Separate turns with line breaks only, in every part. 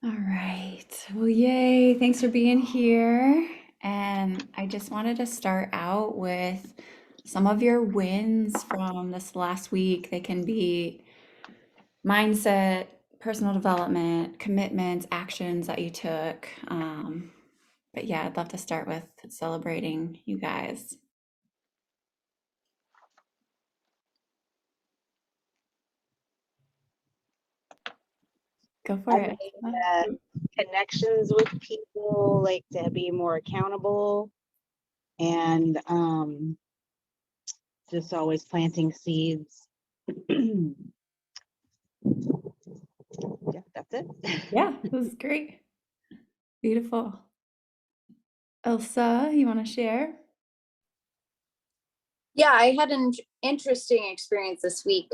All right. Well, yay. Thanks for being here. And I just wanted to start out with some of your wins from this last week. They can be mindset, personal development, commitments, actions that you took. But yeah, I'd love to start with celebrating you guys. Go for
I
it.
made connections with people, like to be more accountable, and just always planting seeds. Yeah, that's it.
Yeah, this is great. Beautiful. Elsa, you want to share?
Yeah, I had an interesting experience this week.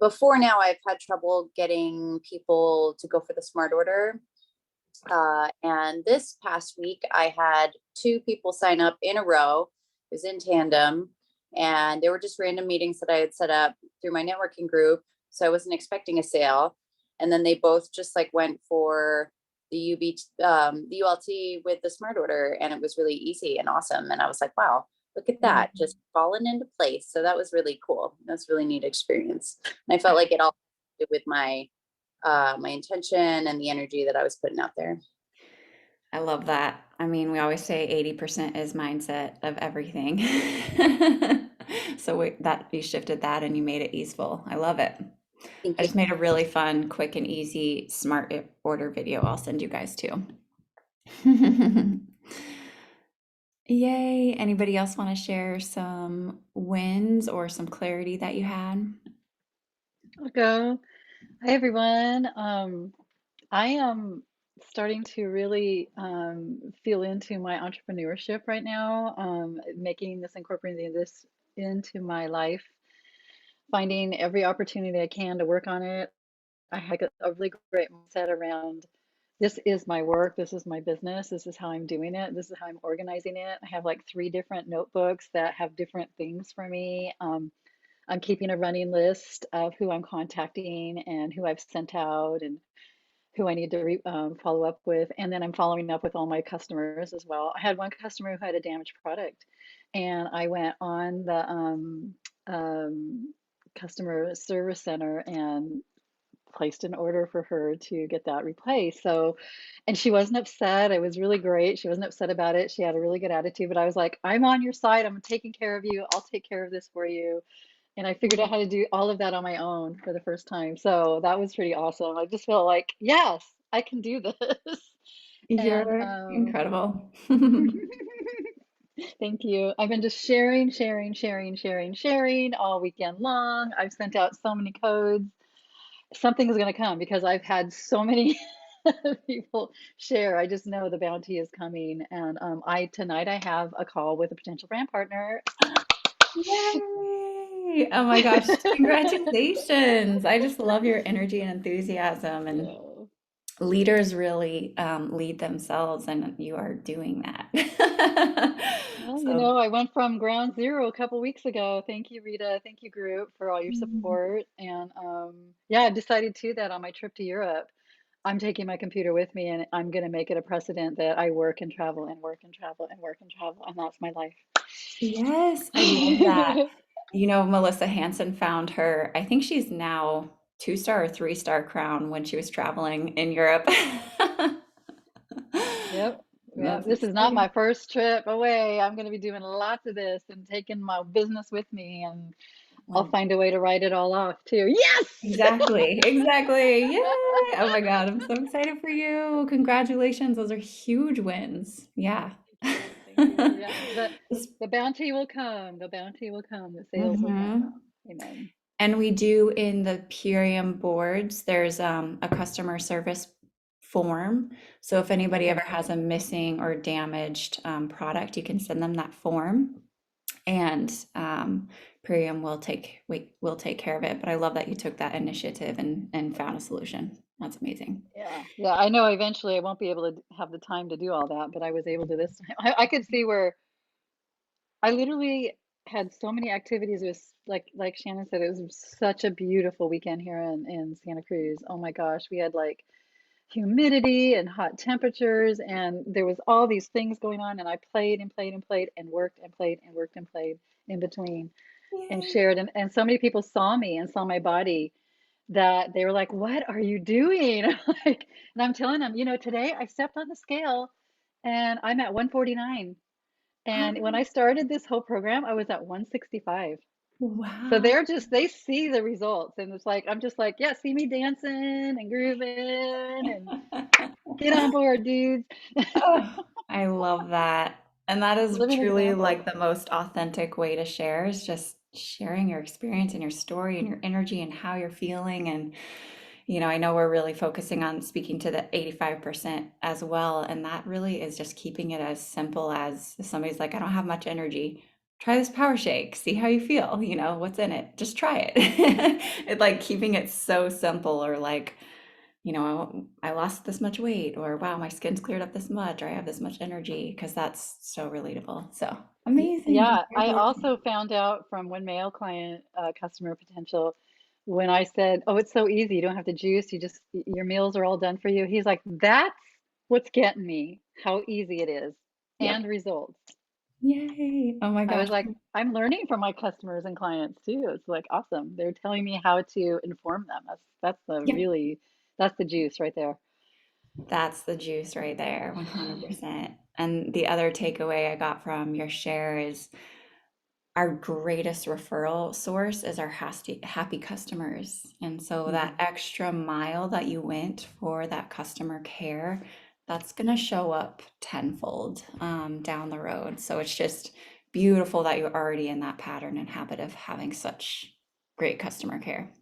Before now, I've had trouble getting people to go for the smart order. And this past week, I had two people sign up in a row. It was in tandem. And they were just random meetings that I had set up through my networking group. So I wasn't expecting a sale. And then they both just like went for the ULT with the smart order. And it was really easy and awesome. And I was like, wow, look at
Yeah.
that, just falling into place. So that was really cool. That's really neat experience. And I felt like it all with my intention and the energy that I was putting out there.
I love that. I mean, we always say 80% is mindset of everything. So that you shifted that and you made it easeful. I love it.
Thank
I
you.
just made a really fun, quick and easy smart order video. I'll send you guys too. Yay. Anybody else want to share some wins or some clarity that you had?
I'll go. Hi, everyone. I am starting to really feel into my entrepreneurship right now, making this, incorporating this into my life, finding every opportunity I can to work on it. I have a really great mindset around this is my work, this is my business, this is how I'm doing it, this is how I'm organizing it. I have like three different notebooks that have different things for me. I'm keeping a running list of who I'm contacting and who I've sent out and who I need to follow up with. And then I'm following up with all my customers as well. I had one customer who had a damaged product, and I went on the customer service center and placed an order for her to get that replaced. So, and she wasn't upset. It was really great. She wasn't upset about it. She had a really good attitude, but I was like, I'm on your side. I'm taking care of you. I'll take care of this for you. And I figured out how to do all of that on my own for the first time. So that was pretty awesome. I just felt like, yes, I can do this. And
You're incredible.
thank you. I've been just sharing all weekend long. I've sent out so many codes. Something is going to come because I've had so many people share. I just know the bounty is coming. And I tonight I have a call with a potential brand partner.
Yay! Oh my gosh, congratulations. I just love your energy and enthusiasm, and
Yeah.
leaders really lead themselves, and you are doing that.
Well,
So,
I went from ground zero a couple weeks ago. Thank you, Rita. Thank you, group, for all your support. And yeah, I decided too that on my trip to Europe, I'm taking my computer with me and I'm going to make it a precedent that I work and travel and work and travel and work and travel. And that's my life.
yes, I love that. You know, Melissa Hansen found her, I think she's now two-star or three-star crown when she was traveling in Europe.
Yep. Yeah,
That's
this is not
exciting.
my first trip away. I'm going to be doing lots of this and taking my business with me, and I'll
Well,
find a way to write it all off too. Yes!
exactly, exactly. Yay! Oh my God, I'm so excited for you. Congratulations. Those are huge wins. Yeah.
Thank you. Thank you. Yeah. The bounty will come. The bounty will come. The sales will come.
Mhm.
Amen.
And we do in the Purium boards, there's a customer service form. So if anybody ever
Okay.
has a missing or damaged product, you can send them that form, and Purium will take care of it. But I love that you took that initiative and found a solution. That's amazing.
Yeah. Yeah. I know eventually I won't be able to have the time to do all that, but I was able to this time. I could see where I literally had so many activities. It was like Shannon said, it was such a beautiful weekend here in Santa Cruz. Oh my gosh. We had like humidity and hot temperatures, and there was all these things going on, and I played and played and played and worked and played and worked and played in between and
Yay.
shared, and so many people saw me and saw my body that they were like, "What are you doing?" Like, and I'm telling them, today I stepped on the scale and I'm at 149. And when I started this whole program, I was at 165. So
Wow.
they see the results, and it's like, I'm just like, yeah, see me dancing and grooving and get on board, dudes.
Oh, I love that. And that is
Living
truly
example.
like the most authentic way to share is just sharing your experience and your story and your energy and how you're feeling. And, I know we're really focusing on speaking to the 85% as well. And that really is just keeping it as simple as if somebody's like, I don't have much energy. Try this power shake, see how you feel, what's in it. Just try it. It's like keeping it so simple or like, I lost this much weight, or wow, my skin's cleared up this much, or I have this much energy, because that's so relatable. So amazing.
Yeah, I
Congratulations.
also found out from one male client, customer potential, when I said, "Oh, it's so easy. You don't have to juice. Your meals are all done for you." He's like, "That's what's getting me, how easy it is
Yep.
and results."
Yay. Oh my
I
gosh.
was like, I'm learning from my customers and clients too. It's like awesome. They're telling me how to inform them.
Yep.
That's the juice right there.
That's the juice right there, 100%. And the other takeaway I got from your share is our greatest referral source is our happy customers. And so that
Mhm.
extra mile that you went for that customer care, that's going to show up tenfold down the road. So it's just beautiful that you're already in that pattern and habit of having such great customer care.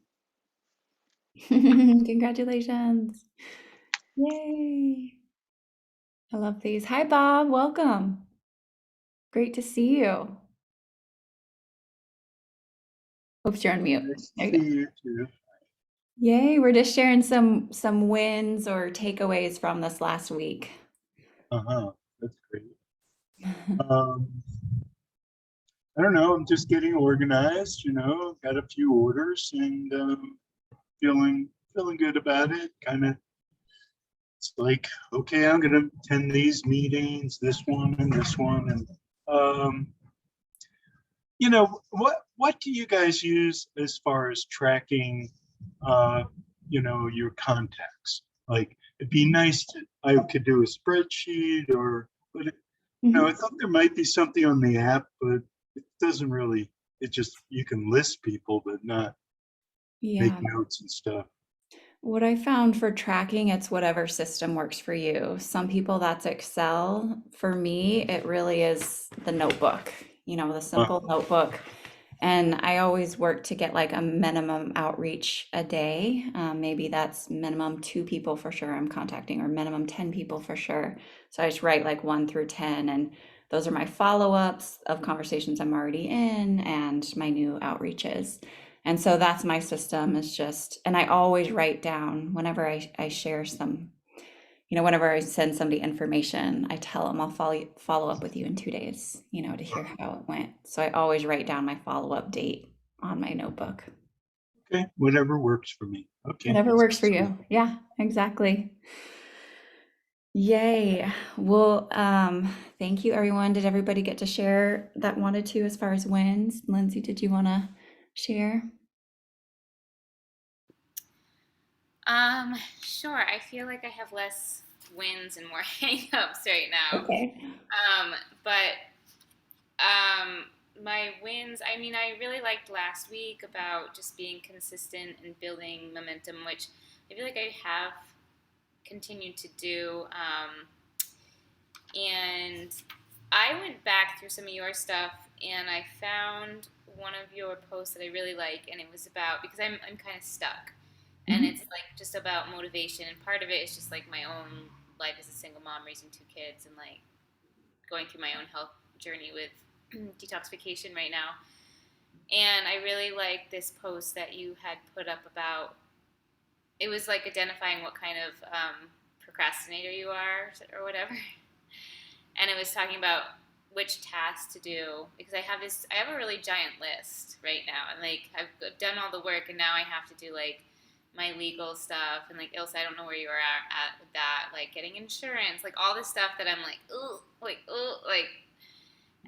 Congratulations. Yay. I love these. Hi, Bob. Welcome. Great to see you. Oops, you're on mute.
Nice to
There you
see
go.
you too.
Yay, we're just sharing some wins or takeaways from this last week.
Uh-huh. That's great. Um, I don't know. I'm just getting organized, got a few orders and feeling good about it. Kind of, it's like, okay, I'm gonna attend these meetings, this one and this one, and um, what do you guys use as far as tracking, uh, your contacts? Like, it'd be nice to, I could do a spreadsheet but I
Mhm.
thought there might be something on the app, but it doesn't really, it just, you can list people, but not make
Yeah.
notes and stuff.
What I found for tracking, it's whatever system works for you. Some people that's Excel. For me, it really is the notebook, the
Uh,
simple notebook. And I always work to get like a minimum outreach a day. Maybe that's minimum 2 people for sure I'm contacting, or minimum 10 people for sure. So I just write like 1 through 10, and those are my follow-ups of conversations I'm already in and my new outreaches. And so that's my system is just, and I always write down whenever I share some, whenever I send somebody information, I tell them I'll follow up with you in 2 days, to hear how it went. So I always write down my follow-up date on my notebook.
okay, whatever works for me. Okay,
Whatever works for
sounds good.
you. Yeah, exactly. Yay. Well, thank you everyone. Did everybody get to share that wanted to as far as wins? Lindsay, did you want to share?
Sure. I feel like I have less wins and more hangups right now.
Okay.
But um, my wins, I mean, I really liked last week about just being consistent and building momentum, which I feel like I have continued to do. And I went back through some of your stuff and I found one of your posts that I really like, and it was about because I'm kind of stuck, and
Mhm.
it's like just about motivation, and part of it is just like my own life as a single mom raising 2 kids and like going through my own health journey with detoxification right now. And I really like this post that you had put up about it was like identifying what kind of procrastinator you are or whatever. And it was talking about which tasks to do because I have a really giant list right now, and like I've done all the work, and now I have to do like my legal stuff, and like Ilse, I don't know where you are at with that, like getting insurance, like all this stuff that I'm like, ooh, like,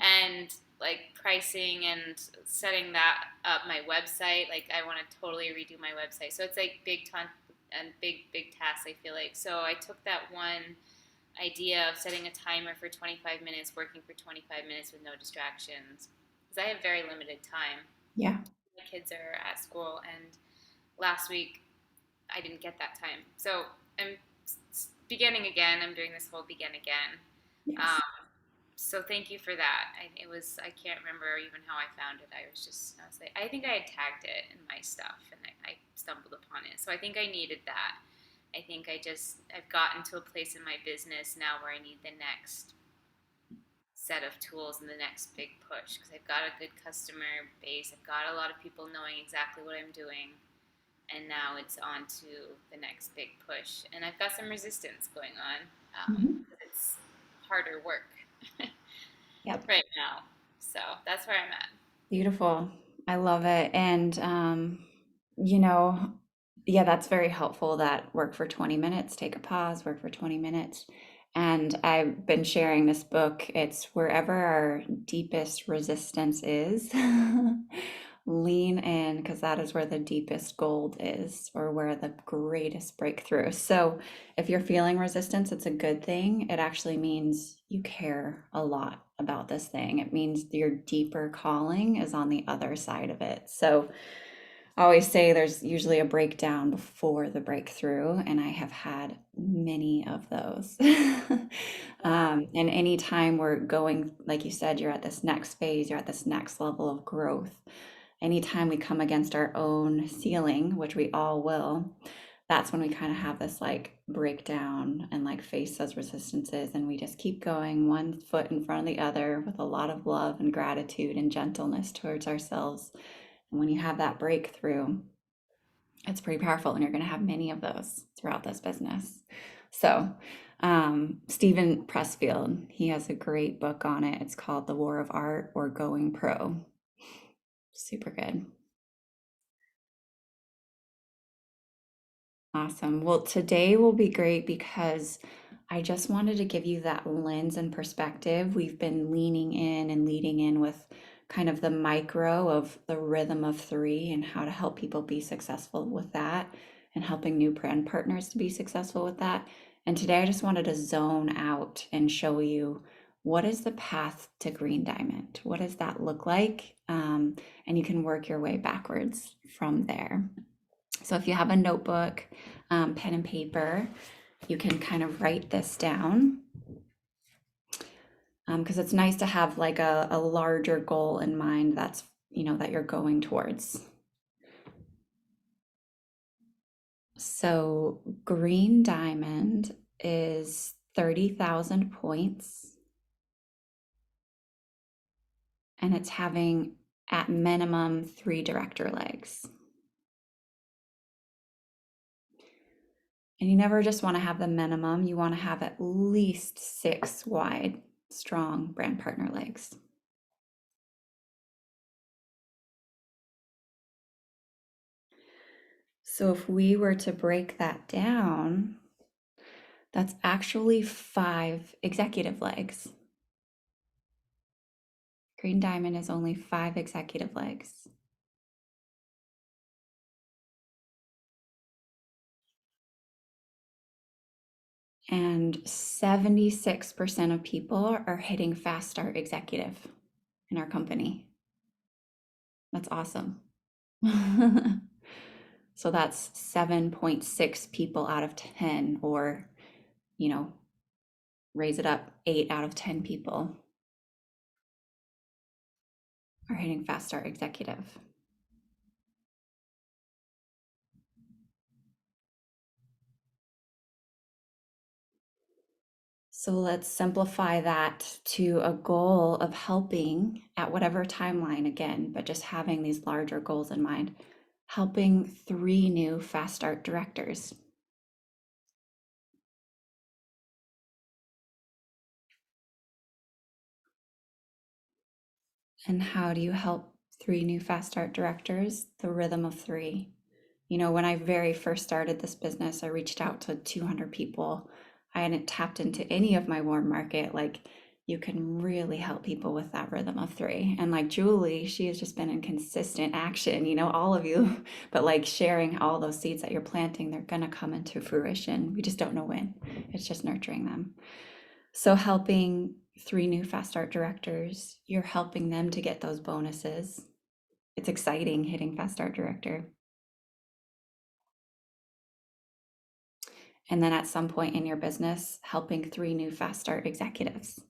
and like pricing and setting that up my website. Like I want to totally redo my website, so it's like big ton and big tasks. I feel like so I took that one idea of setting a timer for 25 minutes, working for 25 minutes with no distractions, because I have very limited time.
Yeah.
My kids are at school, and last week I didn't get that time. So I'm beginning again. I'm doing this whole begin again.
Yes.
So thank you for that. I can't remember even how I found it. I was like, I think I had tagged it in my stuff, and I stumbled upon it. So I think I needed that. I think I've gotten to a place in my business now where I need the next set of tools and the next big push, because I've got a good customer base. I've got a lot of people knowing exactly what I'm doing, and now it's on to the next big push. And I've got some resistance going on,
Mhm.
because it's harder work
Yep.
right now. So that's where I'm at.
Beautiful. I love it. And, you know, yeah, that's very helpful that work for 20 minutes, take a pause, work for 20 minutes. And I've been sharing this book. It's wherever our deepest resistance is, lean in, because that is where the deepest gold is, or where the greatest breakthrough. So if you're feeling resistance, it's a good thing. It actually means you care a lot about this thing. It means your deeper calling is on the other side of it. So I always say there's usually a breakdown before the breakthrough, and I have had many of those. And anytime we're going, like you said, you're at this next phase, you're at this next level of growth. Anytime we come against our own ceiling, which we all will, that's when we kind of have this like breakdown and like face those resistances. And we just keep going one foot in front of the other with a lot of love and gratitude and gentleness towards ourselves. And when you have that breakthrough, it's pretty powerful. And you're going to have many of those throughout this business. So, Stephen Pressfield, he has a great book on it. It's called The War of Art or Going Pro. Super good. Awesome. Well, today will be great because I just wanted to give you that lens and perspective. We've been leaning in and leading in with kind of the micro of the rhythm of three and how to help people be successful with that and helping new brand partners to be successful with that. And today I just wanted to zone out and show you what is the path to Green Diamond? What does that look like? And you can work your way backwards from there. So if you have a notebook, pen and paper, you can kind of write this down because it's nice to have like a larger goal in mind that's, that you're going towards. So Green Diamond is 30,000 points, and it's having at minimum 3 director legs. And you never just want to have the minimum, you want to have at least 6 wide, strong brand partner legs. So if we were to break that down, that's actually 5 executive legs. Green Diamond is only 5 executive legs. And 76% of people are hitting Fast Start Executive in our company. That's awesome. So that's 7.6 people out of 10, or, raise it up, 8 out of 10 people are hitting Fast Start Executive. So let's simplify that to a goal of helping at whatever timeline again, but just having these larger goals in mind, helping 3 new Fast Start directors. And how do you help 3 new Fast Start directors? The rhythm of 3. You know, when I very first started this business, I reached out to 200 people. I hadn't tapped into any of my warm market. Like, you can really help people with that rhythm of three. And like Julie, she has just been in consistent action, you know, all of you, but like sharing all those seeds that you're planting, they're going to come into fruition. We just don't know when. It's just nurturing them. So, helping 3 new fast start directors, you're helping them to get those bonuses. It's exciting hitting fast start director. And then at some point in your business, helping 3 new fast start executives.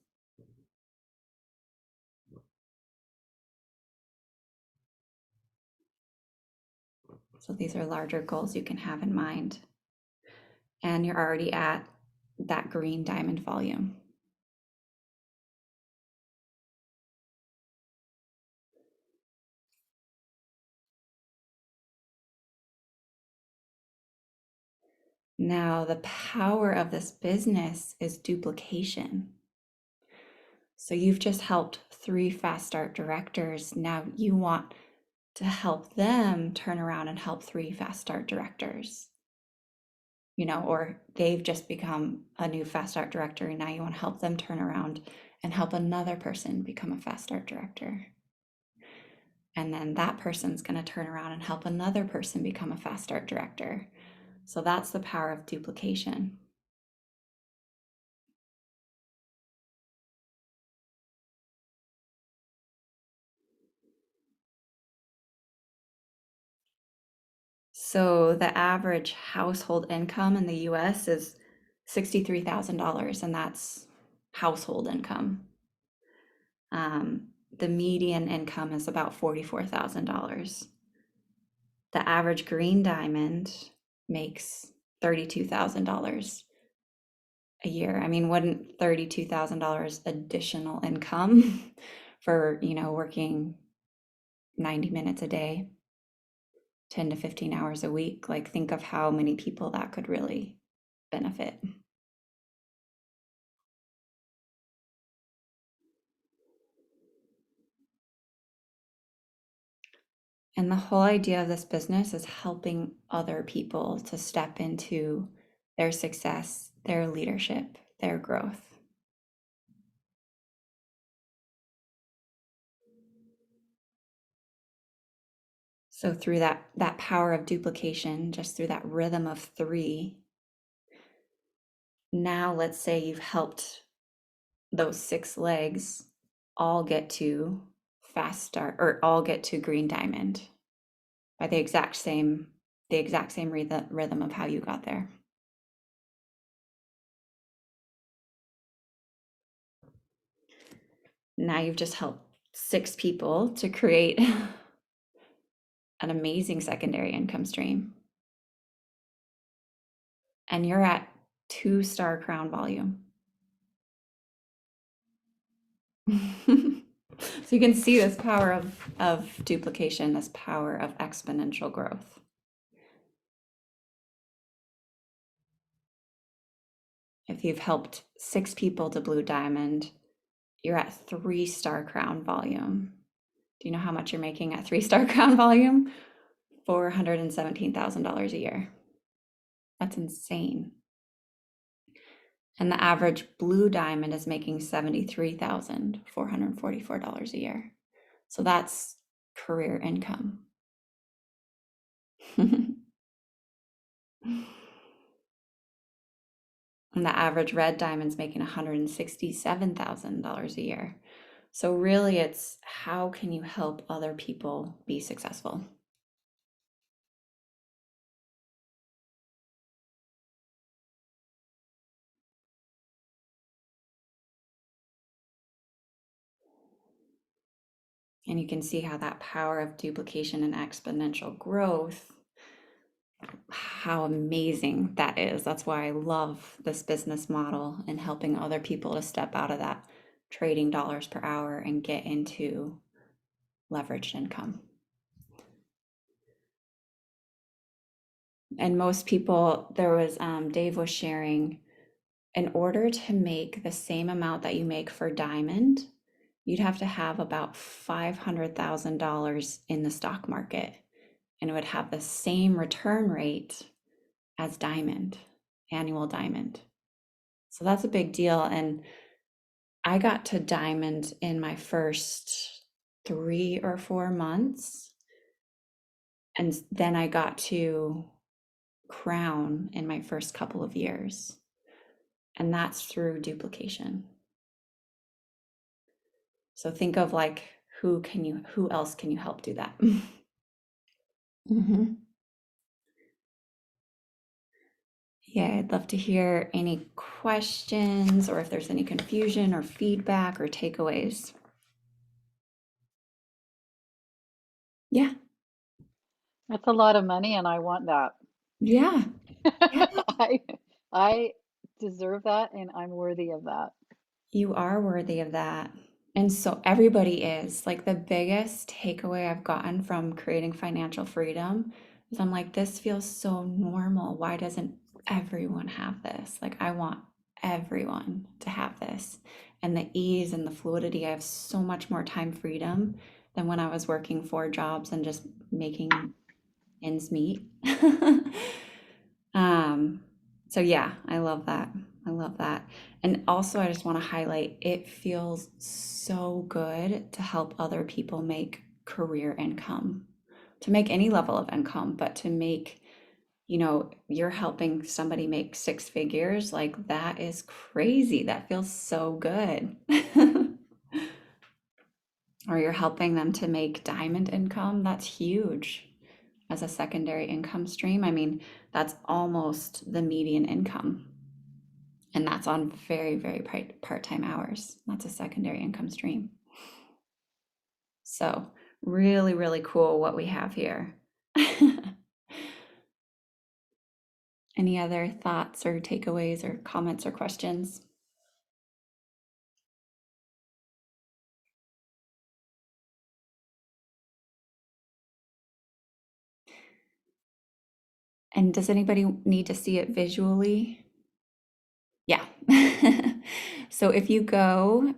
So these are larger goals you can have in mind. And you're already at that green diamond volume. Now, the power of this business is duplication. So you've just helped 3 fast start directors. Now you want to help them turn around and help 3 fast start directors. You know, or they've just become a new fast start director and now you want to help them turn around and help another person become a fast start director. And then that person's going to turn around and help another person become a fast start director. So that's the power of duplication. So the average household income in the US is $63,000, and that's household income. The median income is about $44,000. The average green diamond makes $32,000 a year. I mean, wouldn't $32,000 additional income for, you know, working 90 minutes a day, 10 to 15 hours a week, like think of how many people that could really benefit. And the whole idea of this business is helping other people to step into their success, their leadership, their growth. So through that power of duplication, just through that rhythm of 3, now let's say you've helped those 6 legs all get to fast start or all get to green diamond by the exact same rhythm of how you got there. Now you've just helped 6 people to create an amazing secondary income stream. And you're at 2-star crown volume. So you can see this power of duplication, this power of exponential growth. If you've helped 6 people to blue diamond, you're at 3-star crown volume. Do you know how much you're making at 3-star crown volume? $417,000 a year. That's insane. And the average blue diamond is making $73,444 a year. So that's career income. And the average red diamond's making $167,000 a year. So really it's how can you help other people be successful? And you can see how that power of duplication and exponential growth, how amazing that is. That's why I love this business model and helping other people to step out of that trading dollars per hour and get into leveraged income. And most people, Dave was sharing, in order to make the same amount that you make for diamond, you'd have to have about $500,000 in the stock market. and it would have the same return rate as diamond, annual diamond. So that's a big deal. And I got to diamond in my first 3 or 4 months. And then I got to crown in my first couple of years. And that's through duplication. So think of like, who else can you help do that? Mhm. Yeah, I'd love to hear any questions or if there's any confusion or feedback or takeaways. Yeah,
That's a lot of money, and I want that.
yeah, yeah.
I I deserve that, and I'm worthy of that.
You are worthy of that. And so everybody is. Like the biggest takeaway I've gotten from creating financial freedom is I'm like, this feels so normal. Why doesn't everyone have this? Like, I want everyone to have this. And the ease and the fluidity, I have so much more time freedom than when I was working 4 jobs and just making ends meet. um, so yeah, I love that. I love that. And also, I just want to highlight it feels so good to help other people make career income, to make any level of income, but to make, you're helping somebody make 6 figures. Like that is crazy. That feels so good. Or you're helping them to make diamond income. That's huge as a secondary income stream. I mean, that's almost the median income. And that's on very, very part-time hours. That's a secondary income stream. So really, really cool what we have here. Any other thoughts or takeaways or comments or questions? And does anybody need to see it visually? Yeah. So if you go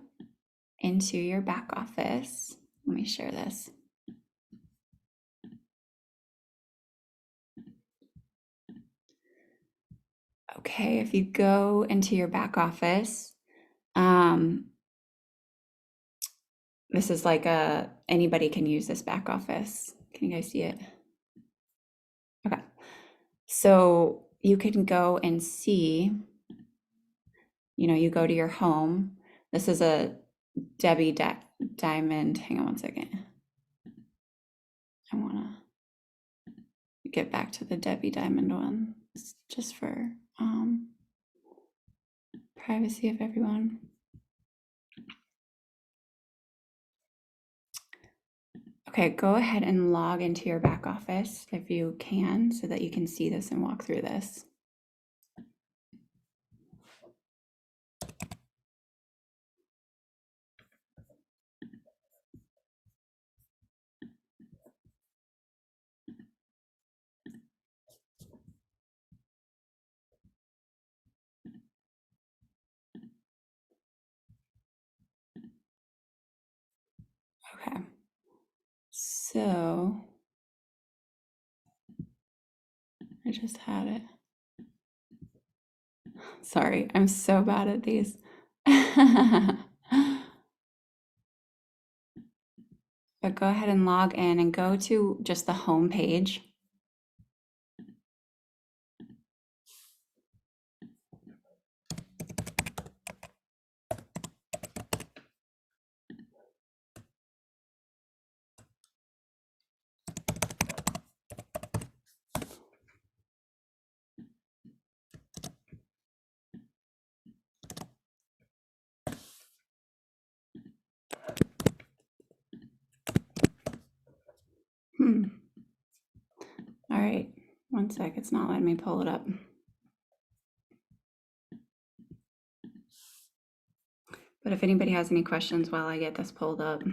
into your back office, let me share this. Okay, if you go into your back office, this is like anybody can use this back office. Can you guys see it? Okay. So you can go and see, you go to your home. This is a Debbie Diamond. Hang on one second. I want to get back to the Debbie Diamond one just for privacy of everyone. Okay, go ahead and log into your back office if you can so that you can see this and walk through this. Okay, so I just had it. Sorry, I'm so bad at these. But go ahead and log in and go to just the home page. All right, one sec, it's not letting me pull it up. But if anybody has any questions while I get this pulled up.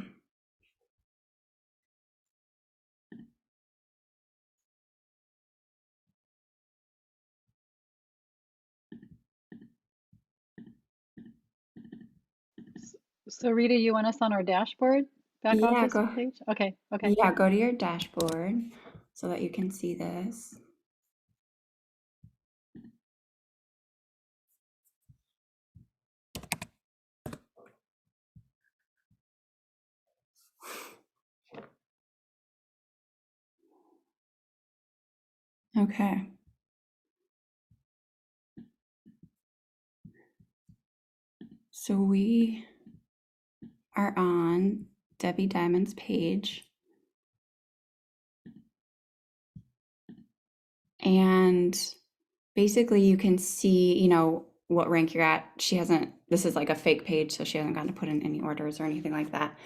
So Rita, you want us on our dashboard, back
Yeah,
office page? Okay, okay.
Yeah, go to your dashboard. so that you can see this. Okay. So we are on Debbie Diamond's page. And basically you can see, you know, what rank you're at. She hasn't, this is like a fake page, so she hasn't gotten to put in any orders or anything like that.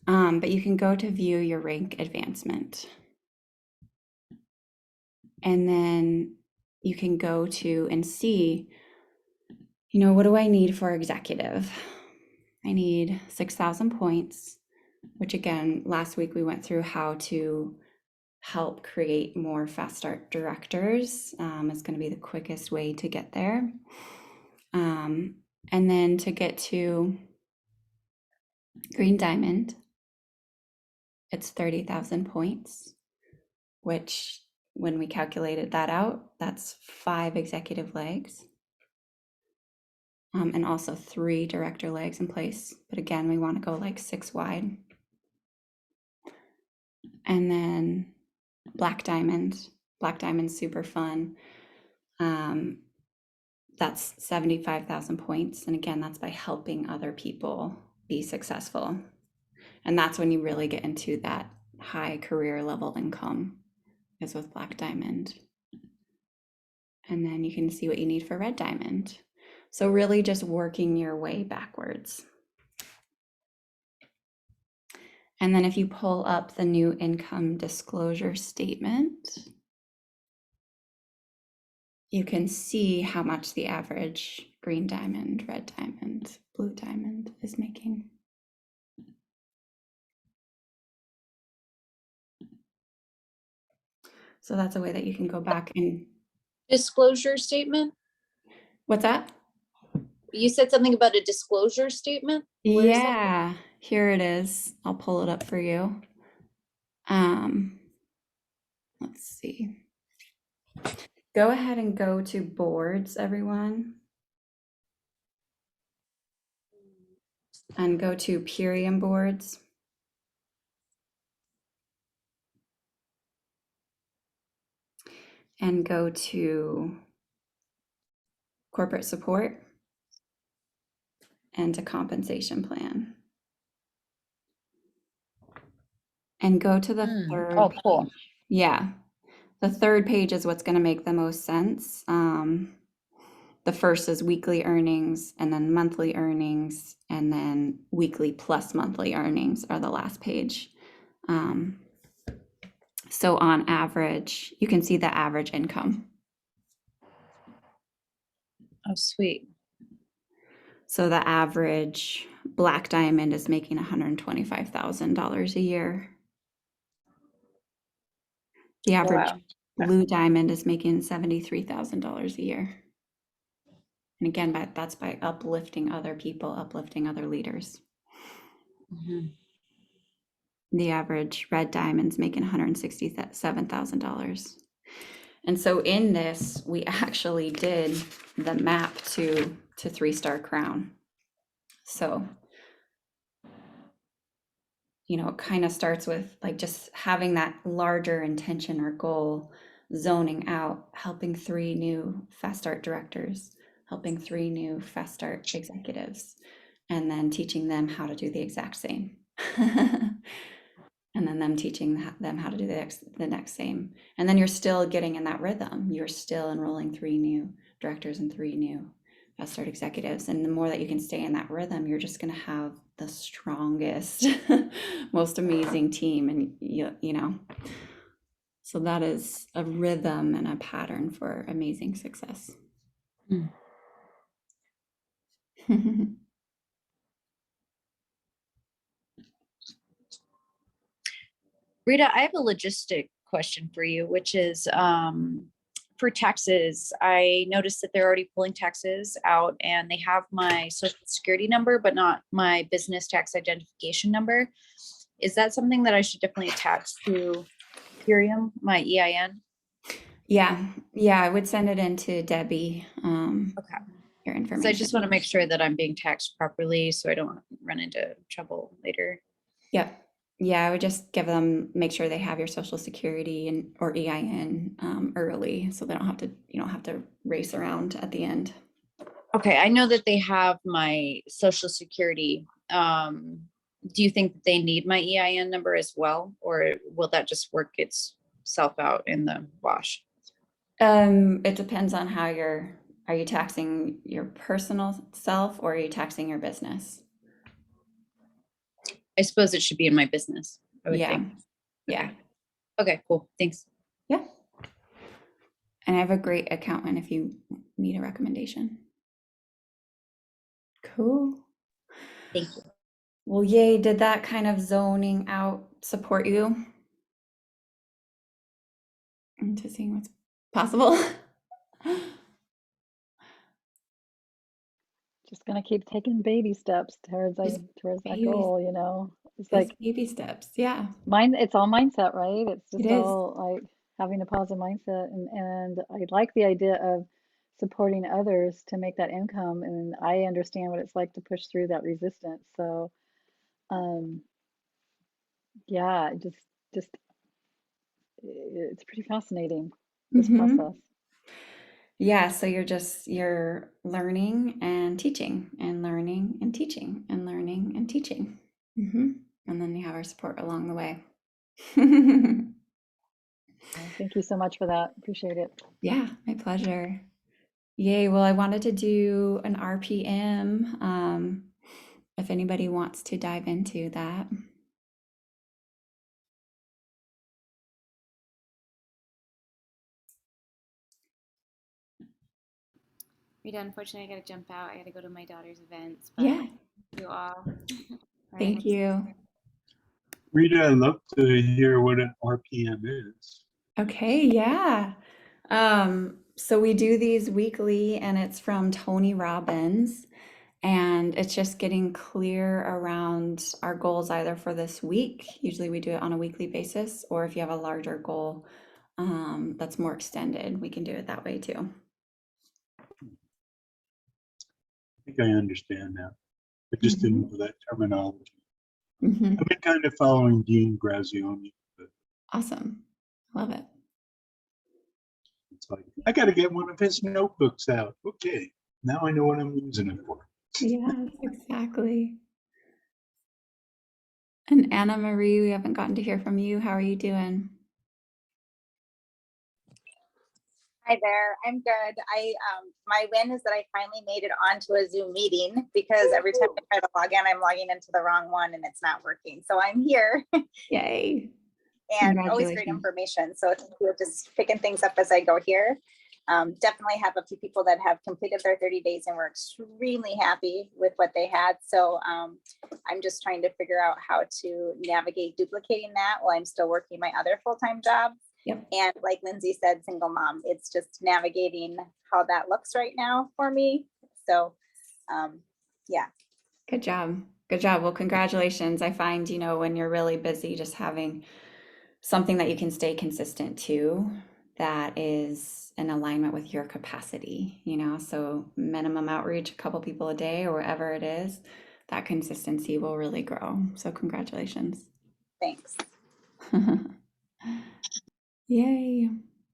But you can go to view your rank advancement. And then you can go to and see, you know, what do I need for executive? I need 6,000 points, which again, last week we went through how to help create more fast start directors. It's going to be the quickest way to get there. And then to get to Green Diamond, it's 30,000 points, which when we calculated that out, that's 5 executive legs. And also 3 director legs in place. But again, we want to go like 6 wide. And then Black Diamond. Black Diamond's super fun. That's 75,000 points. And again, that's by helping other people be successful. And that's when you really get into that high career level income, is with Black Diamond. And then you can see what you need for Red Diamond. So really just working your way backwards. And then if you pull up the new income disclosure statement, you can see how much the average Green Diamond, Red Diamond, Blue Diamond is making. So that's a way that you can go back and...
Disclosure statement?
What's that?
You said something about a disclosure statement? Where is that?
Yeah, here it is. I'll pull it up for you. Let's see. Go ahead and go to boards, everyone. And go to Purium boards. And go to corporate support and to compensation plan. And go to the third.
Oh, cool.
Page. Yeah. The third page is what's going to make the most sense. The first is weekly earnings, and then monthly earnings, and then weekly plus monthly earnings are the last page. So on average, you can see the average income.
Oh, sweet.
So the average Black Diamond is making $125,000 a year. The average
Wow.
Blue Diamond is making $73,000 a year. And again, that's by uplifting other people, uplifting other leaders.
Mm-hmm.
The average Red Diamond's making $167,000. And so in this, we actually did the map to 3-star crown. So, you know, it kind of starts with like just having that larger intention or goal, zoning out, helping 3 new fast start directors, helping 3 new fast start executives, and then teaching them how to do the exact same. And then them teaching them how to do the next same. And then you're still getting in that rhythm. You're still enrolling 3 new directors and 3 new fast start executives. And the more that you can stay in that rhythm, you're just going to have the strongest, most amazing team. And you know, so that is a rhythm and a pattern for amazing success.
Rita, I have a logistic question for you, which is for taxes. I noticed that they're already pulling taxes out and they have my social security number, but not my business tax identification number. Is that something that I should definitely attach to Ethereum, my EIN?
Yeah, yeah, I would send it in to Debbie,
Okay.
your
So I
information.
just want to make sure that I'm being taxed properly so I don't run into trouble later.
Yep. Yeah, I would just give them, make sure they have your social security and or EIN early, so they don't have to, you don't have to race around at the end.
Okay, I know that they have my social security. Do you think that they need my EIN number as well, or will that just work itself out in the wash?
It depends on how are you taxing your personal self or are you taxing your business?
I suppose it should be in my business, I would
Yeah,
think.
yeah,
Okay, cool. Thanks.
yeah. And I have a great accountant if you need a recommendation. Cool.
Thank you.
Well, yay, did that kind of zoning out support you into seeing what's possible?
Just gonna keep taking baby steps towards
Just
towards that
baby,
goal, you know. It's
just
like
baby steps. Yeah,
it's all mindset, right? It's
it
just
is.
all like having a positive mindset, and I like the idea of supporting others to make that income, and I understand what it's like to push through that resistance. So um yeah, just it's pretty fascinating, this
Mm-hmm.
process.
Yeah, so you're learning and teaching and learning and teaching and learning and teaching. Mm-hmm. And then you have our support along the way.
Well, thank you so much for that. Appreciate it.
Yeah, my pleasure. Yay. Well, I wanted to do an RPM, if anybody wants to dive into that.
Rita, unfortunately, I gotta jump out. I gotta go to my daughter's events, but
Yeah,
thank you all. All right,
thank you.
Rita, I'd love to hear what an RPM is.
Okay, yeah. So we do these weekly, and it's from Tony Robbins, and it's just getting clear around our goals either for this week. Usually we do it on a weekly basis, or if you have a larger goal, that's more extended, we can do it that way too.
I think I understand now. I just didn't know that terminology.
Mhm.
I've been kind of following Dean Grazioni, but
Awesome. Love it.
it's like, I got to get one of his notebooks out. Okay, now I know what I'm using it for.
Yes, exactly. And Anna Marie, we haven't gotten to hear from you. How are you doing?
Hi there. I'm good. My win is that I finally made it onto a Zoom meeting because every time I try to log in, I'm logging into the wrong one and it's not working. So I'm here
Yay.
and always great
Congratulations.
information. So thank you, just picking things up as I go here. Definitely have a few people that have completed their 30 days and were extremely happy with what they had. So I'm just trying to figure out how to navigate duplicating that while I'm still working my other full-time job.
Yep.
And like Lindsay said, single mom, it's just navigating how that looks right now for me. So yeah.
Good job. Good job. Well, congratulations. I find, when you're really busy, just having something that you can stay consistent to that is in alignment with your capacity, so minimum outreach, a couple people a day or whatever it is, that consistency will really grow. So congratulations.
Thanks.
Yay.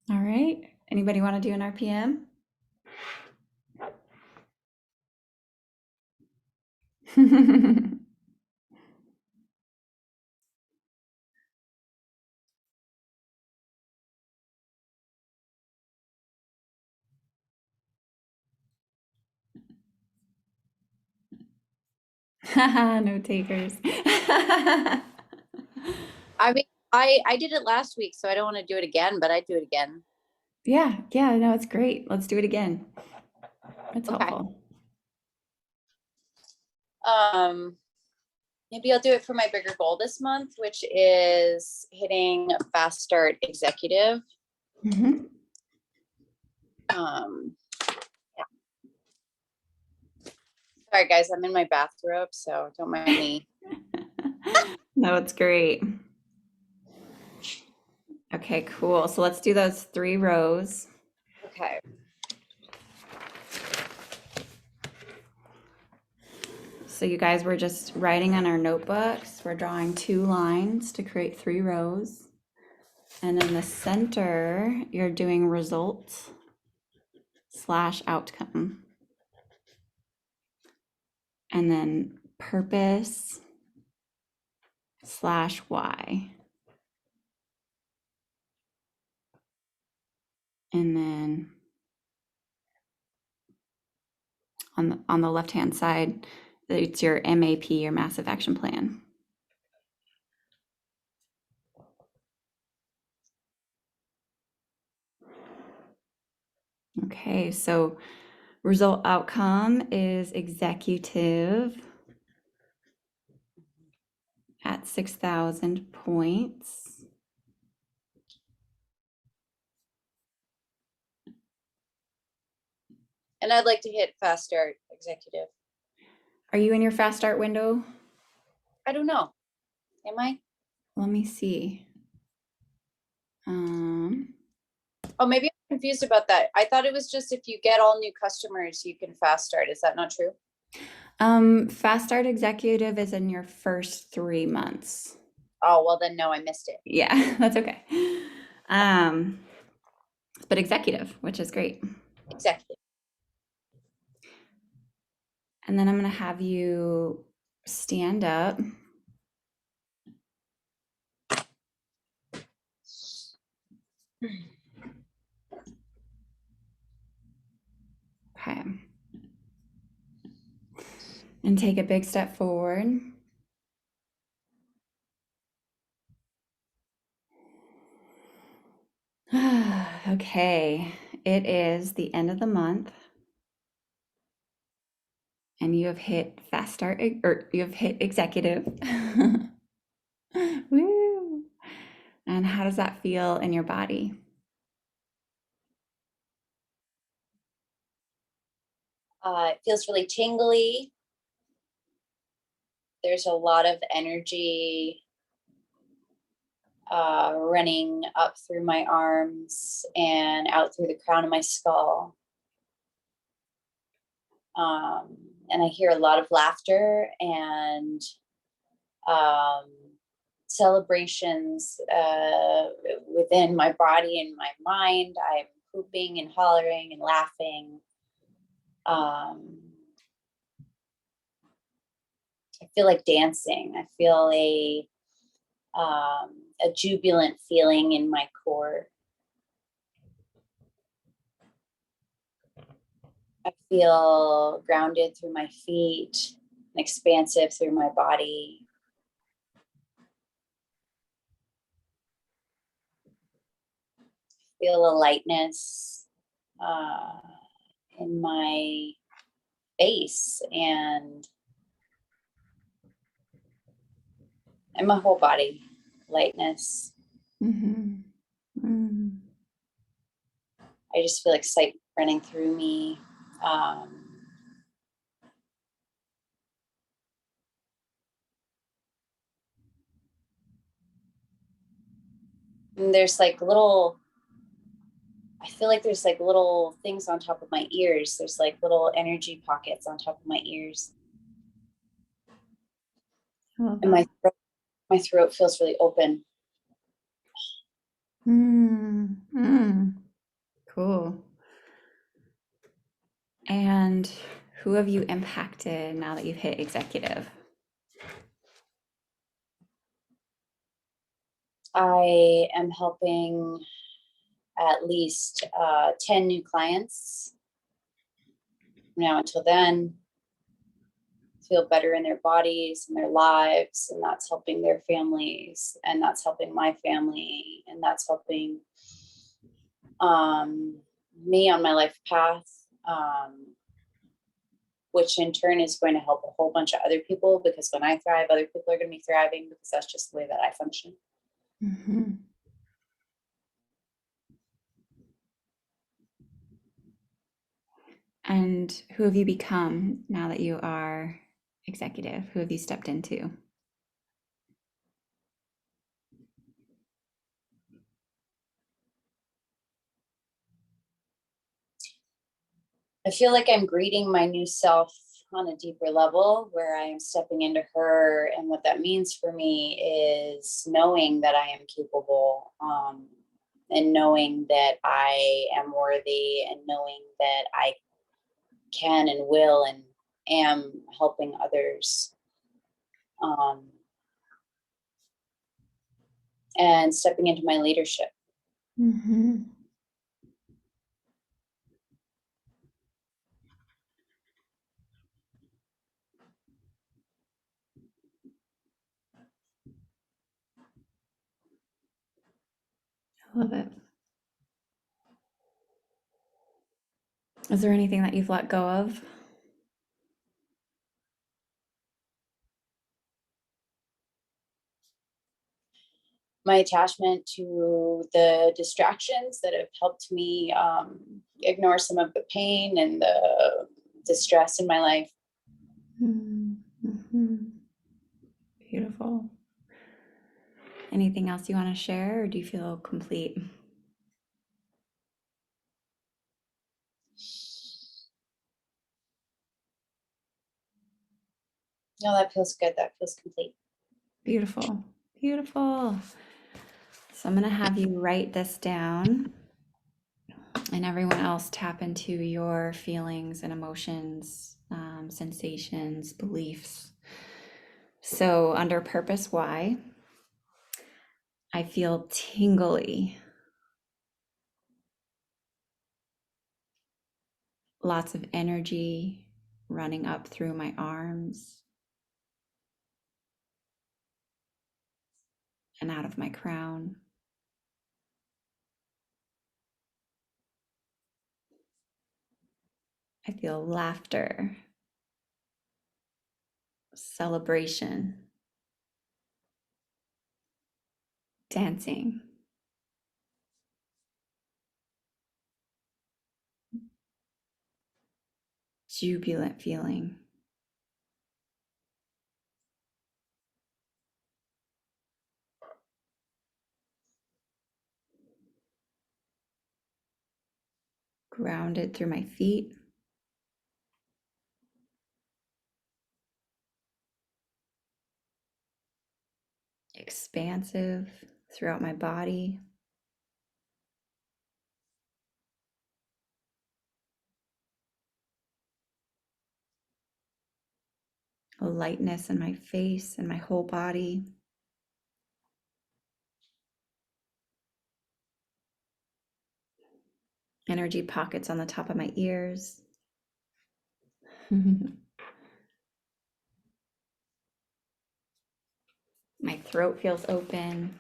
All right. Anybody want to do an RPM? No takers.
I mean, I did it last week, so I don't want to do it again, but I'd do it again.
Yeah, no, it's great. Let's do it again. It's
Okay.
helpful.
Maybe I'll do it for my bigger goal this month, which is hitting a fast start executive.
Mhm.
Yeah. Sorry guys, I'm in my bathrobe, so don't mind me.
No, it's great. Okay. Okay, cool. So let's do those 3 rows.
Okay.
So you guys were just writing on our notebooks. We're drawing 2 lines to create 3 rows. And in the center, you're doing result / outcome. And then purpose / why. And then on the left-hand side, it's your MAP, your massive action plan. Okay, so result outcome is executive at 6,000 points.
And I'd like to hit fast start executive.
Are you in your fast start window?
I don't know. Am I?
Let me see.
Oh, maybe I'm confused about that. I thought it was just if you get all new customers, you can fast start. Is that not true?
Fast start executive is in your first 3 months.
Oh, well then no, I missed it.
Yeah, that's okay. But executive, which is great.
Exactly.
And then I'm going to have you stand up. Okay. And take a big step forward. Okay, it is the end of the month. And you have hit fast start, or you have hit executive. Woo! And how does that feel in your body?
It feels really tingly. There's a lot of energy running up through my arms and out through the crown of my skull. And I hear a lot of laughter and celebrations within my body and my mind. I'm whooping and hollering and laughing. I feel like dancing. I feel a jubilant feeling in my core. I feel grounded through my feet and expansive through my body. Feel a lightness in my face and my whole body. Lightness.
Mm-hmm. Mm.
I just feel excitement running through me. And there's like little, I feel like there's like little things on top of my ears. There's like little energy pockets on top of my ears. And my throat feels really open.
Cool. And who have you impacted now that you've hit executive?
I am helping at least 10 new clients from now until then feel better in their bodies and their lives, and that's helping their families, and that's helping my family, and that's helping me on my life path, which in turn is going to help a whole bunch of other people, because when I thrive, other people are going to be thriving, because that's just the way that I function.
Mm-hmm. And who have you become now that you are executive? Who have you stepped into?
I feel like I'm greeting my new self on a deeper level where I am stepping into her. And what that means for me is knowing that I am capable, and knowing that I am worthy, and knowing that I can and will and am helping others. And stepping into my leadership.
Mm-hmm. I love it. Is there anything that you've let go of?
My attachment to the distractions that have helped me ignore some of the pain and the distress in my life.
Mm-hmm. Beautiful. Anything else you want to share, or do you feel complete?
No, that feels good. That feels complete.
Beautiful. Beautiful. So I'm going to have you write this down, and everyone else tap into your feelings and emotions, sensations, beliefs. So under purpose, why? I feel tingly. Lots of energy running up through my arms and out of my crown. I feel laughter, celebration, dancing, jubilant feeling. Grounded through my feet. Expansive throughout my body. A lightness in my face and my whole body. Energy pockets on the top of my ears. My throat feels open.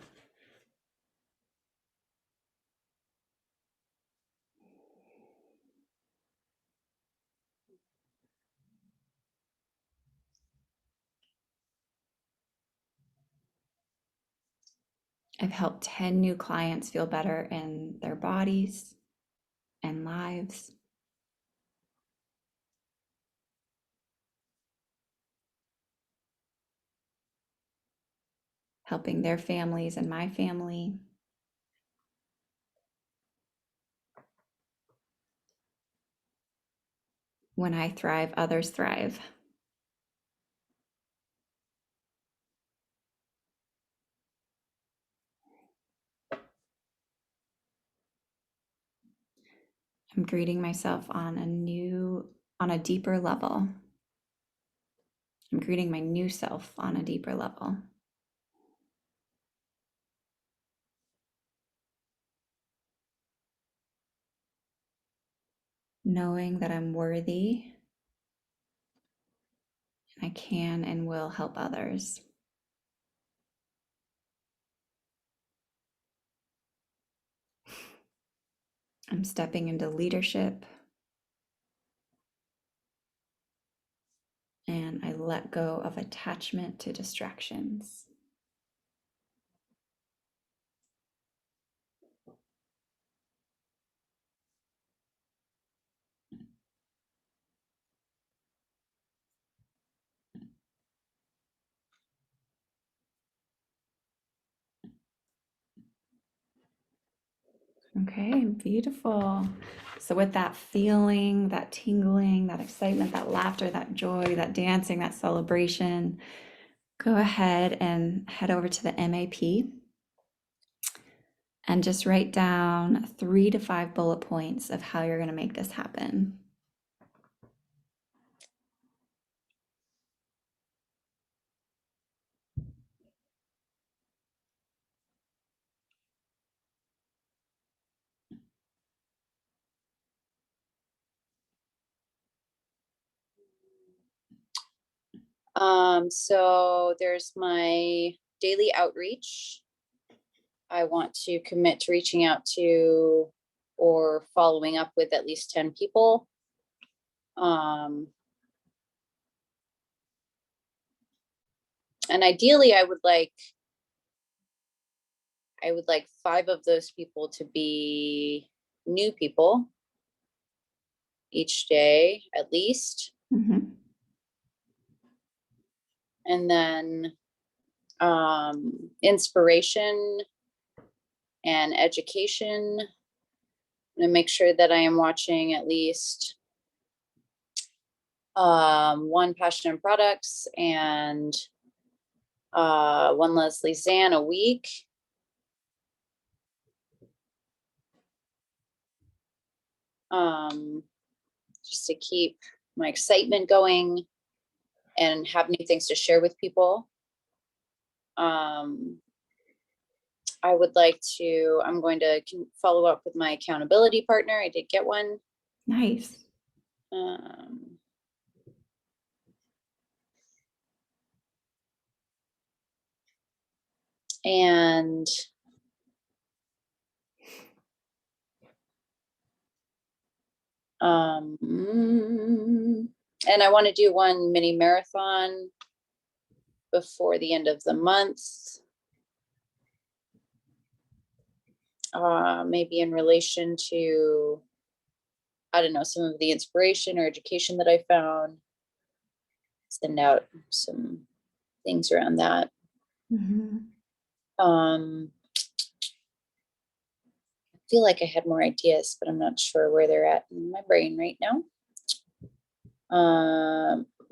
I've helped 10 new clients feel better in their bodies and lives. Helping their families and my family. When I thrive, others thrive. I'm greeting myself on a deeper level. I'm greeting my new self on a deeper level. Knowing that I'm worthy and I can and will help others. I'm stepping into leadership, and I let go of attachment to distractions. Okay, beautiful. So, with that feeling, that tingling, that excitement, that laughter, that joy, that dancing, that celebration, go ahead and head over to the MAP and just write down 3 to 5 bullet points of how you're going to make this happen.
So there's my daily outreach. I want to commit to reaching out to or following up with at least 10 people. And ideally I would like 5 of those people to be new people each day at least.
Mhm.
And then inspiration and education. And make sure that I am watching at least 1 Passion and Products and 1 Leslie Zan a week. Just to keep my excitement going and have new things to share with people. I'm going to follow up with my accountability partner. I did get one.
Nice.
And I want to do 1 mini marathon before the end of the month. Maybe in relation to, I don't know, some of the inspiration or education that I found. Send out some things around that.
Mhm.
I feel like I had more ideas, but I'm not sure where they're at in my brain right now.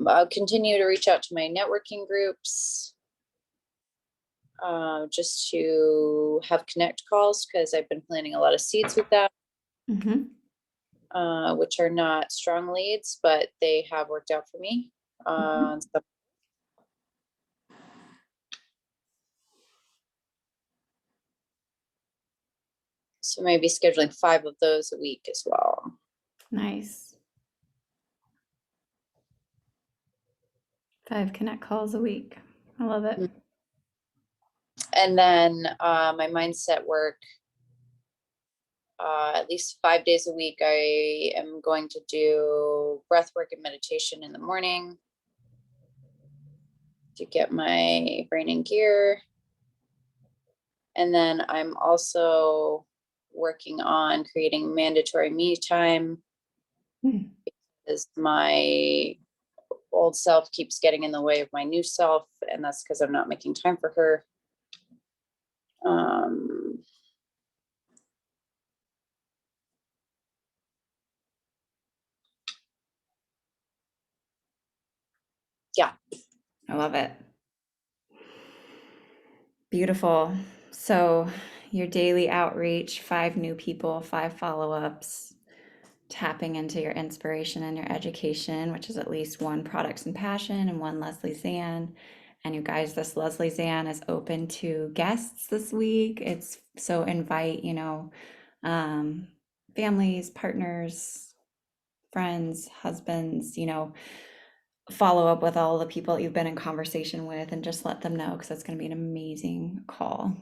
I'll continue to reach out to my networking groups, just to have connect calls, because I've been planting a lot of seeds with that,
Mhm.
which are not strong leads, but they have worked out for me. So maybe scheduling 5 of those a week as well.
Nice. 5 connect calls a week. I love it.
And then my mindset work, at least 5 days a week, I am going to do breath work and meditation in the morning to get my brain in gear. And then I'm also working on creating mandatory me time, because my old self keeps getting in the way of my new self, and that's because I'm not making time for her. Yeah.
I love it. Beautiful. So, your daily outreach, 5 new people, 5 follow-ups, tapping into your inspiration and your education, which is at least 1 products and passion and 1 Leslie Zan. And you guys, this Leslie Zan is open to guests this week. It's so invite, families, partners, friends, husbands, follow up with all the people that you've been in conversation with and just let them know, because that's going to be an amazing call.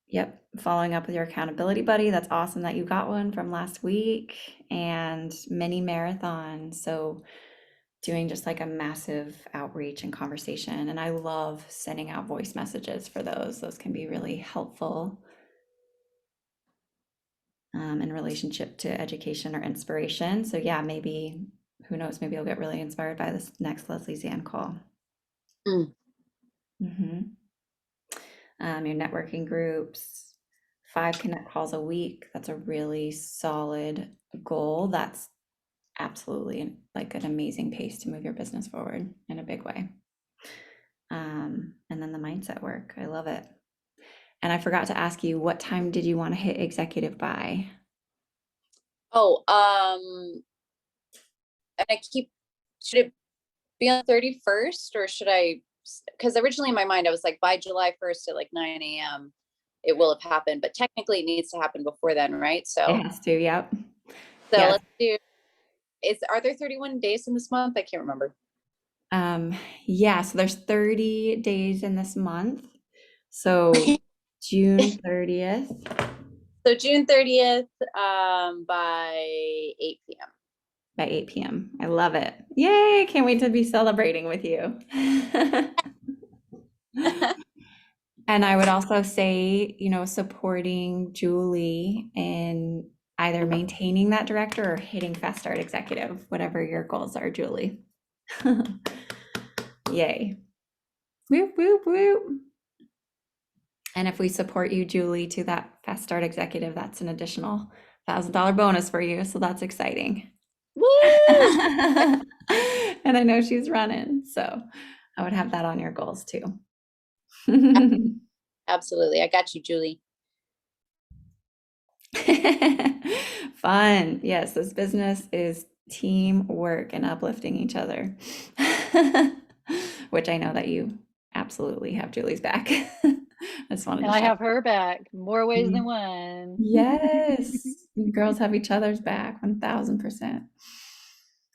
Yep, following up with your accountability buddy. That's awesome that you got one from last week. And mini marathon. So doing just like a massive outreach and conversation. And I love sending out voice messages for those. Those can be really helpful in relationship to education or inspiration. So yeah, maybe, who knows, maybe you'll get really inspired by this next Leslie Zan call.
Mm.
Mm-hmm. your networking groups, 5 connect calls a week. That's a really solid goal. That's absolutely like an amazing pace to move your business forward in a big way. And then the mindset work. I love it. And I forgot to ask you, what time did you want to hit executive by?
Oh, and should it be on the 31st or should I, because originally in my mind, I was like, by July 1st at like 9 a.m. it will have happened, but technically it needs to happen before then, right?
It
So,
has to, yep.
so
Yeah.
let's do, are there 31 days in this month? I can't remember.
Yeah, so there's 30 days in this month. So June 30th.
So June 30th, by 8 p.m.
By 8 p.m. I love it. Yay, can't wait to be celebrating with you. And I would also say, supporting Julie in either maintaining that director or hitting Fast Start Executive, whatever your goals are, Julie. Yay. Whoop, whoop, whoop. And if we support you, Julie, to that Fast Start Executive, that's an additional $1,000 bonus for you. So that's exciting.
Woo!
And I know she's running, so I would have that on your goals too.
Absolutely. I got you, Julie.
Fun. Yes, this business is teamwork and uplifting each other, which I know that you absolutely have Julie's back. I just wanted
And
to
I
shout.
have her back more ways than one.
Yes, you girls have each other's back 1000%.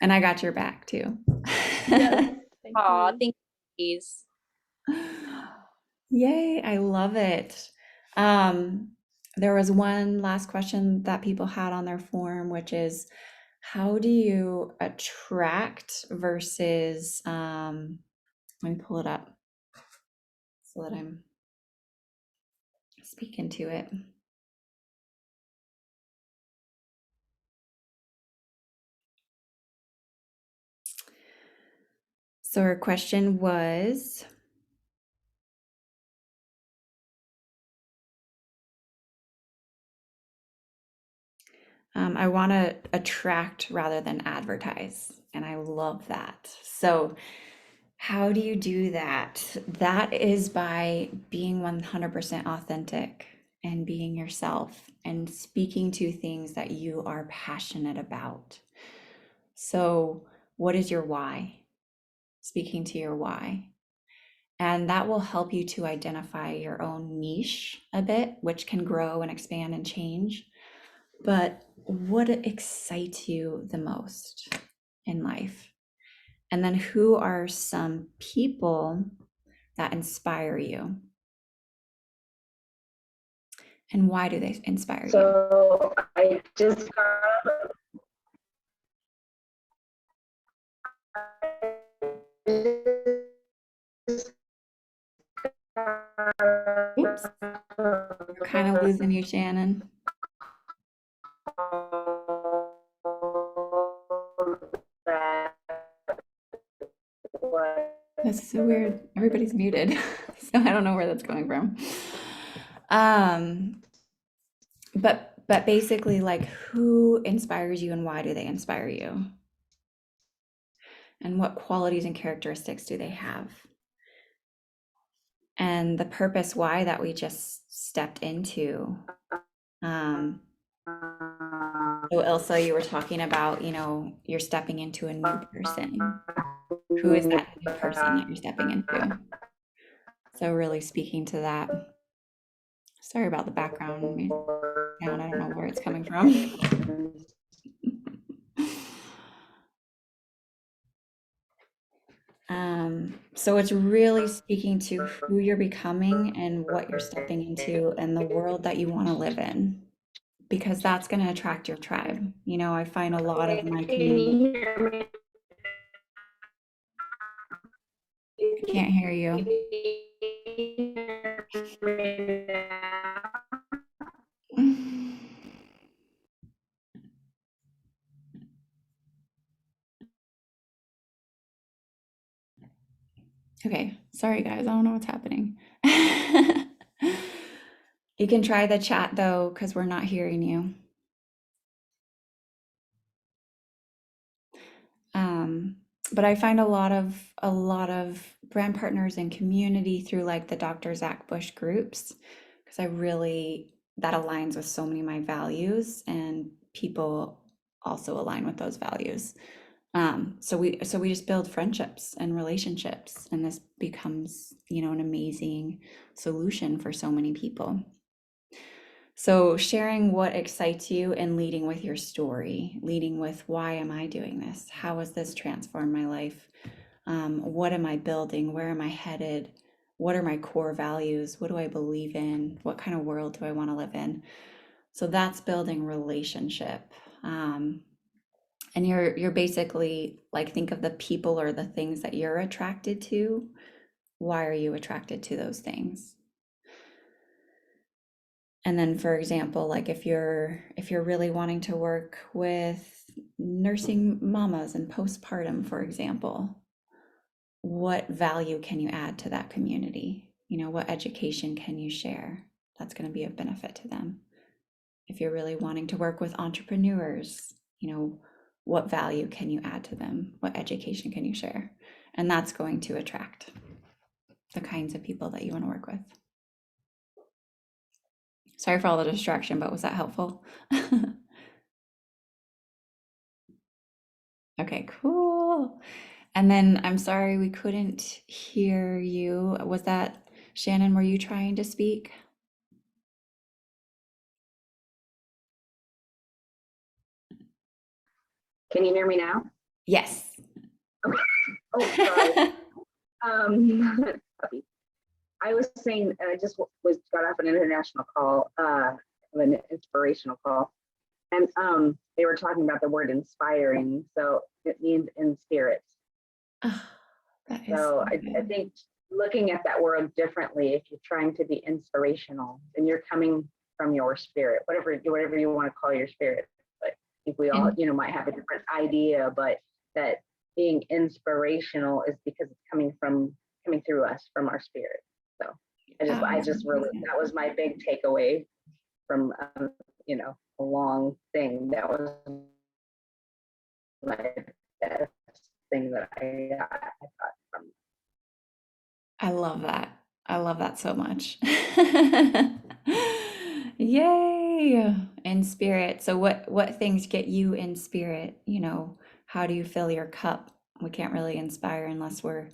And I got your back too.
Yes. Thank
Aw,
you.
thank you.
Yay, I love it. There was one last question that people had on their form, which is how do you attract versus, let me pull it up so that I'm speaking to it. So her question was, I want to attract rather than advertise. And I love that. So, how do you do that? That is by being 100% authentic and being yourself and speaking to things that you are passionate about. So, what is your why? Speaking to your why. And that will help you to identify your own niche a bit, which can grow and expand and change. But what excites you the most in life? And then who are some people that inspire you? And why do they inspire you?
So I just got
Oops, we're kind of losing you, Shannon. That's so weird. Everybody's muted, so I don't know where that's coming from. But basically, like, who inspires you and why do they inspire you? And what qualities and characteristics do they have? And the purpose why that we just stepped into. So Ilsa, you were talking about, you're stepping into a new person. Who is that new person that you're stepping into? So really speaking to that. Sorry about the background sound. I don't know where it's coming from. So it's really speaking to who you're becoming and what you're stepping into and the world that you want to live in, because that's going to attract your tribe. I find a lot of my community. I can't hear you. Okay, sorry guys, I don't know what's happening. You can try the chat though, because we're not hearing you. Um, but I find a lot of brand partners and community through like the Dr. Zach Bush groups, because that aligns with so many of my values, and people also align with those values. So we just build friendships and relationships, and this becomes, an amazing solution for so many people. So, sharing what excites you and leading with your story, leading with why am I doing this? How has this transformed my life? What am I building? Where am I headed? What are my core values? What do I believe in? What kind of world do I want to live in? So that's building relationship. And you're basically like, think of the people or the things that you're attracted to. Why are you attracted to those things? And then, for example, like if you're really wanting to work with nursing mamas and postpartum, for example, what value can you add to that community? What education can you share that's going to be of benefit to them? If you're really wanting to work with entrepreneurs, what value can you add to them? What education can you share? And that's going to attract the kinds of people that you want to work with. Sorry for all the distraction, but was that helpful? Okay, cool. And then I'm sorry we couldn't hear you. Was that Shannon? Were you trying to speak?
Can you hear me now?
Yes.
Oh, sorry. I was saying, I just got off an international call, an inspirational call, and they were talking about the word inspiring. So it means in spirit.
Oh, that is
So I
good.
think looking at that word differently, if you're trying to be inspirational, then you're coming from your spirit, whatever you want to call your spirit. But I think we all,
And
might have a different idea, but that being inspirational is because it's coming through us from our spirit. So I just really, that was my big takeaway from, a long thing. That was my best thing that I got from.
I love that. I love that so much. Yay! In spirit. So what things get you in spirit? How do you fill your cup? We can't really inspire unless we're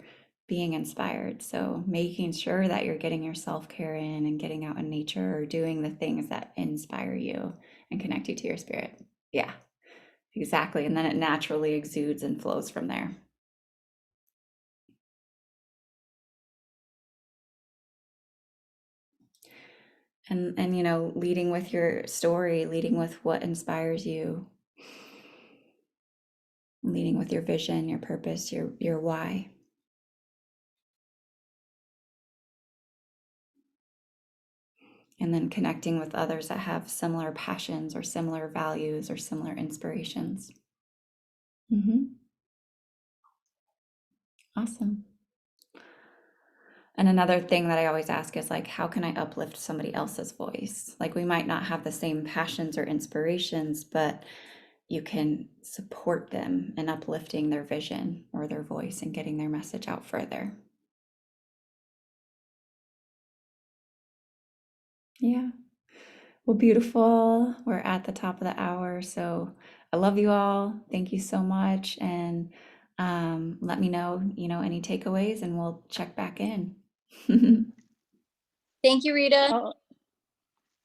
being inspired. So making sure that you're getting your self-care in and getting out in nature or doing the things that inspire you and connect you to your spirit. Yeah, exactly. And then it naturally exudes and flows from there. And leading with your story, leading with what inspires you, leading with your vision, your purpose, your why. And then connecting with others that have similar passions or similar values or similar inspirations. Awesome. And another thing that I always ask is like, how can I uplift somebody else's voice? Like, we might not have the same passions or inspirations, but you can support them in uplifting their vision or their voice and getting their message out further. Yeah. Well, beautiful. We're at the top of the hour. So I love you all. Thank you so much. And let me know, any takeaways, and we'll check back in.
Thank you, Rita.
Oh,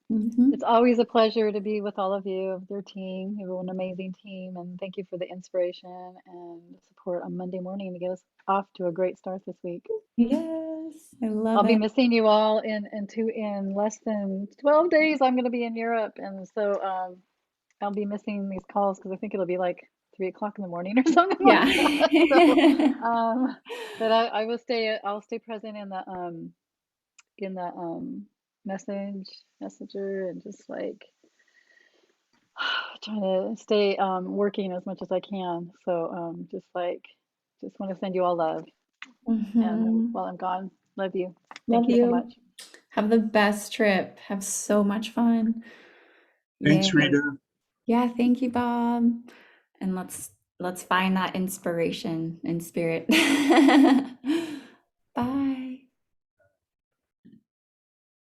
Mhm.
it's always a pleasure to be with all of you, your team. You're an amazing team, and thank you for the inspiration and support on Monday morning to get us off to a great start this week.
Yes, I
I'll
love
be
it.
missing you all in less than 12 days. I'm going to be in Europe, and so I'll be missing these calls because I think it'll be like 3 o'clock in the morning or something
Yeah.
like that. So, but I will stay. I'll stay present in the messenger, and just like trying to stay working as much as I can. So just want to send you all love, and
Mhm.
while I'm gone, love you. Thank
Love
you so
you.
much.
Have the best trip. Have so much fun.
Thanks,
Yay.
Rita.
Yeah, thank you, Bob. And let's find that inspiration in spirit.